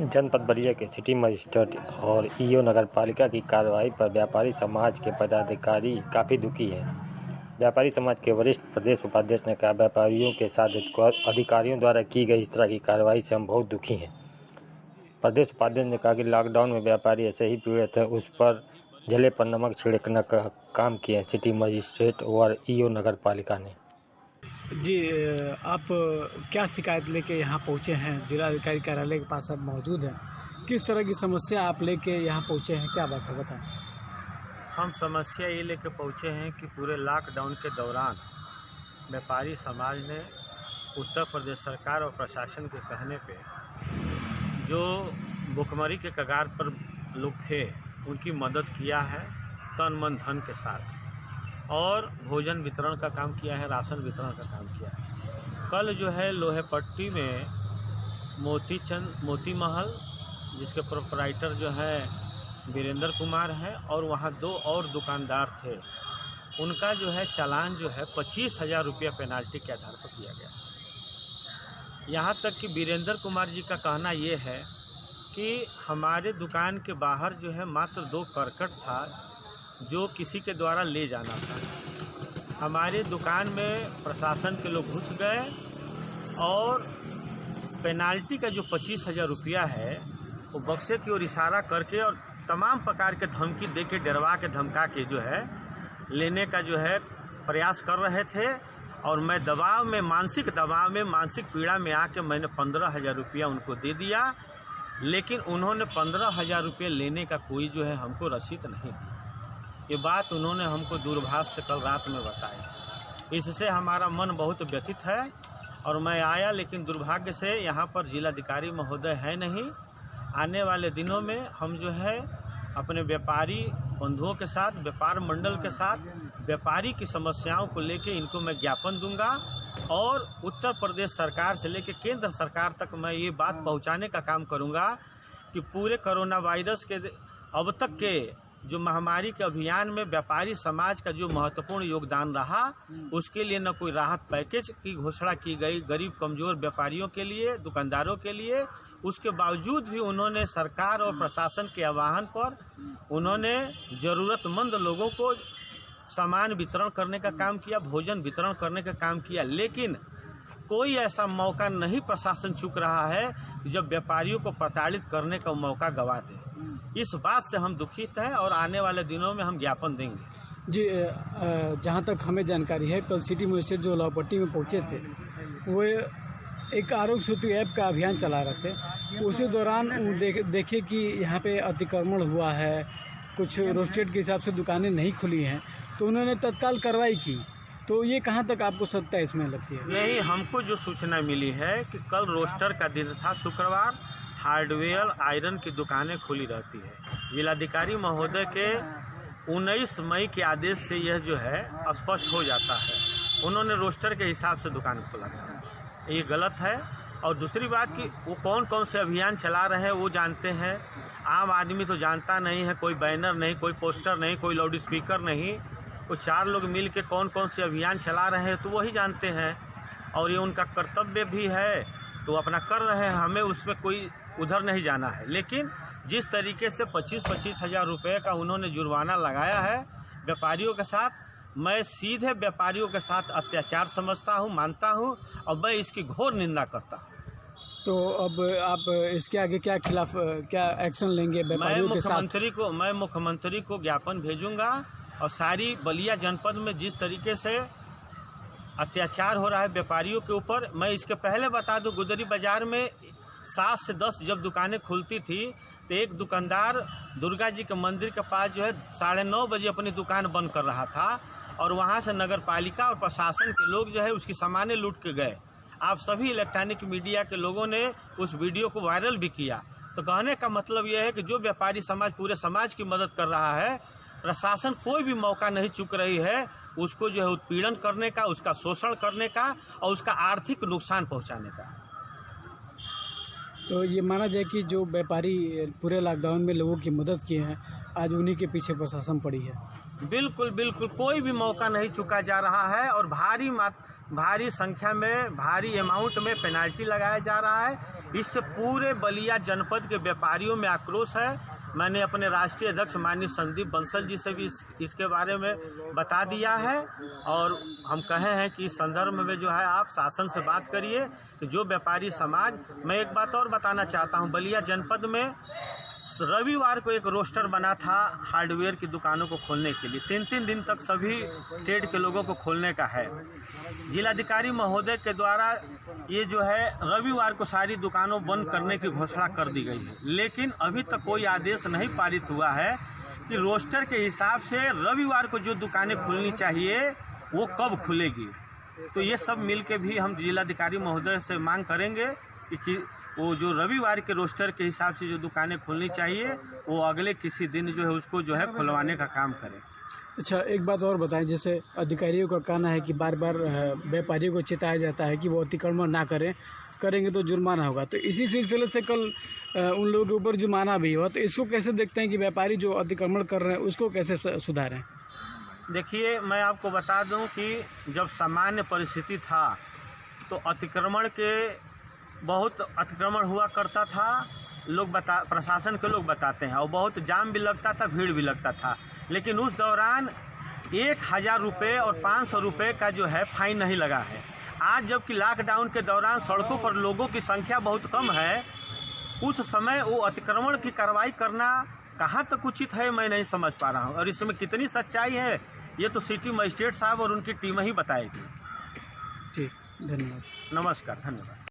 जनपद बलिया के city magistrate और ईओ नगर पालिका की कार्रवाई पर व्यापारी समाज के पदाधिकारी काफ़ी दुखी हैं। व्यापारी समाज के वरिष्ठ प्रदेश उपाध्यक्ष ने कहा, व्यापारियों के साथ अधिकारियों द्वारा की गई इस तरह की कार्रवाई से हम बहुत दुखी हैं। प्रदेश उपाध्यक्ष ने कहा कि लॉकडाउन में व्यापारी ऐसे ही पीड़ित हैं, उस पर जले पर नमक छिड़कने का काम किए सिटी मजिस्ट्रेट और ईओ नगर पालिका ने। जी, आप क्या शिकायत लेके यहाँ पहुँचे हैं? जिलाधिकारी कार्यालय के पास आप मौजूद हैं। किस तरह की समस्या आप लेके यहाँ पहुँचे हैं, क्या बात है बताएं? हम समस्या ये लेके पहुँचे हैं कि पूरे लॉकडाउन के दौरान व्यापारी समाज ने उत्तर प्रदेश सरकार और प्रशासन के कहने पे जो भुखमरी के कगार पर लोग थे उनकी मदद किया है तन मन धन के साथ, और भोजन वितरण का काम किया है, राशन वितरण का काम किया है। कल जो है लोहे पट्टी में मोती महल, जिसके प्रोपराइटर जो है वीरेंद्र कुमार है, और वहाँ 2 और दुकानदार थे, उनका जो है चालान जो है 25,000 रुपया पेनाल्टी के आधार पर किया गया। यहाँ तक कि वीरेंद्र कुमार जी का कहना ये है कि हमारे दुकान के बाहर जो है मात्र 2 करकट था जो किसी के द्वारा ले जाना था। हमारे दुकान में प्रशासन के लोग घुस गए और पेनाल्टी का जो 25,000 रुपया है वो बक्से की ओर इशारा करके और तमाम प्रकार के धमकी दे के, डरवा के, धमका के जो है लेने का जो है प्रयास कर रहे थे। और मैं दबाव में, मानसिक दबाव में, मानसिक पीड़ा में आके मैंने 15,000 रुपया उनको दे दिया, लेकिन उन्होंने 15,000 रुपये लेने का कोई जो है हमको रसीद नहीं दी। ये बात उन्होंने हमको दूरभाष से कल रात में बताई। इससे हमारा मन बहुत व्यथित है और मैं आया, लेकिन दुर्भाग्य से यहाँ पर जिलाधिकारी महोदय है नहीं। आने वाले दिनों में हम जो है अपने व्यापारी बंधुओं के साथ, व्यापार मंडल के साथ, व्यापारी की समस्याओं को लेके इनको मैं ज्ञापन दूंगा और उत्तर प्रदेश सरकार से लेके केंद्र सरकार तक मैं ये बात पहुंचाने का काम करूंगा कि पूरे कोरोना वायरस के अब तक के जो महामारी के अभियान में व्यापारी समाज का जो महत्वपूर्ण योगदान रहा, उसके लिए न कोई राहत पैकेज की घोषणा की गई गरीब कमजोर व्यापारियों के लिए, दुकानदारों के लिए। उसके बावजूद भी उन्होंने सरकार और प्रशासन के आह्वान पर उन्होंने ज़रूरतमंद लोगों को सामान वितरण करने का काम किया, भोजन वितरण करने का काम किया, लेकिन कोई ऐसा मौका नहीं प्रशासन चूक रहा है जब व्यापारियों को प्रताड़ित करने का मौका गवा दे। इस बात से हम दुखित हैं और आने वाले दिनों में हम ज्ञापन देंगे। जी, जहाँ तक हमें जानकारी है, कल सिटी मजिस्ट्रेट जो लाहौपट्टी में पहुँचे थे वो एक आरोग्य सेतु ऐप का अभियान चला रहे थे। उसी दौरान देखे कि यहाँ पे अतिक्रमण हुआ है, कुछ रोस्टेड के हिसाब से दुकानें नहीं खुली हैं, तो उन्होंने तत्काल कार्रवाई की। तो ये कहाँ तक आपको सत्ता इसमें लगती है? नहीं, हमको जो सूचना मिली है कि कल रोस्टर का दिन था, शुक्रवार, हार्डवेयर आयरन की दुकानें खुली रहती है। जिलाधिकारी महोदय के 19 मई के आदेश से यह जो है स्पष्ट हो जाता है। उन्होंने रोस्टर के हिसाब से दुकान खोला था, ये गलत है। और दूसरी बात कि वो कौन कौन से अभियान चला रहे हैं वो जानते हैं, आम आदमी तो जानता नहीं है। कोई बैनर नहीं, कोई पोस्टर नहीं, कोई लाउड स्पीकर नहीं, वो 4 लोग मिल के कौन कौन से अभियान चला रहे हैं तो वही जानते हैं, और ये उनका कर्तव्य भी है, तो अपना कर रहे हैं। हमें उसमें कोई उधर नहीं जाना है। लेकिन जिस तरीके से 25-25 हज़ार रुपये का उन्होंने जुर्माना लगाया है व्यापारियों के साथ, मैं सीधे व्यापारियों के साथ अत्याचार समझता हूं, मानता हूं, और मैं इसकी घोर निंदा करता हूं। तो अब आप इसके आगे क्या एक्शन लेंगे व्यापारियों के साथ? मैं मुख्यमंत्री को ज्ञापन भेजूंगा, और सारी बलिया जनपद में जिस तरीके से अत्याचार हो रहा है व्यापारियों के ऊपर, मैं इसके पहले बता दूं, गुदरी बाजार में 7 से 10 जब दुकानें खुलती थी तो एक दुकानदार दुर्गा जी के मंदिर के पास जो है 9:30 बजे अपनी दुकान बंद कर रहा था, और वहां से नगर पालिका और प्रशासन के लोग जो है उसकी सामानें लूट के गए। आप सभी इलेक्ट्रॉनिक मीडिया के लोगों ने उस वीडियो को वायरल भी किया। तो कहने का मतलब यह है कि जो व्यापारी समाज पूरे समाज की मदद कर रहा है, प्रशासन कोई भी मौका नहीं चूक रही है उसको जो है उत्पीड़न करने का, उसका शोषण करने का और उसका आर्थिक नुकसान पहुंचाने का। तो ये माना जाए कि जो व्यापारी पूरे लॉकडाउन में लोगों की मदद किए हैं, आज उन्हीं के पीछे प्रशासन पड़ी है। बिल्कुल बिल्कुल, कोई भी मौका नहीं चुका जा रहा है, और भारी संख्या में, भारी अमाउंट में पेनाल्टी लगाया जा रहा है। इससे पूरे बलिया जनपद के व्यापारियों में आक्रोश है। मैंने अपने राष्ट्रीय अध्यक्ष माननीय संदीप बंसल जी से भी इसके बारे में बता दिया है और हम कहे हैं कि इस संदर्भ में जो है आप शासन से बात करिए कि जो व्यापारी समाज, मैं एक बात और बताना चाहता हूं, बलिया जनपद में रविवार को एक रोस्टर बना था हार्डवेयर की दुकानों को खोलने के लिए। 3-3 दिन तक सभी ट्रेड के लोगों को खोलने का है। जिलाधिकारी महोदय के द्वारा ये जो है रविवार को सारी दुकानों बंद करने की घोषणा कर दी गई है, लेकिन अभी तक कोई आदेश नहीं पारित हुआ है कि रोस्टर के हिसाब से रविवार को जो दुकानें खुलनी चाहिए वो कब खुलेगी। तो ये सब मिल के भी हम जिलाधिकारी महोदय से मांग करेंगे कि वो जो रविवार के रोस्टर के हिसाब से जो दुकानें खुलनी चाहिए वो अगले किसी दिन जो है उसको जो है खुलवाने का काम करें। अच्छा, एक बात और बताएं, जैसे अधिकारियों का कहना है कि बार बार व्यापारियों को चेताया जाता है कि वो अतिक्रमण ना करेंगे तो जुर्माना होगा। तो इसी सिलसिले से कल उन लोगों के ऊपर जुर्माना भी हुआ। तो इसको कैसे देखते हैं कि व्यापारी जो अतिक्रमण कर रहे हैं उसको कैसे सुधारें? देखिए, मैं आपको बता दूं कि जब सामान्य परिस्थिति था तो बहुत अतिक्रमण हुआ करता था। प्रशासन के लोग बताते हैं और बहुत जाम भी लगता था, भीड़ भी लगता था, लेकिन उस दौरान 1000 रुपये और 500 रुपये का जो है फाइन नहीं लगा है। आज जबकि लॉकडाउन के दौरान सड़कों पर लोगों की संख्या बहुत कम है, उस समय वो अतिक्रमण की कार्रवाई करना कहाँ तक उचित है मैं नहीं समझ पा रहा हूँ। और इसमें कितनी सच्चाई है ये तो सिटी मजिस्ट्रेट साहब और उनकी टीम ही बताएगी। ठीक, धन्यवाद। नमस्कार, धन्यवाद।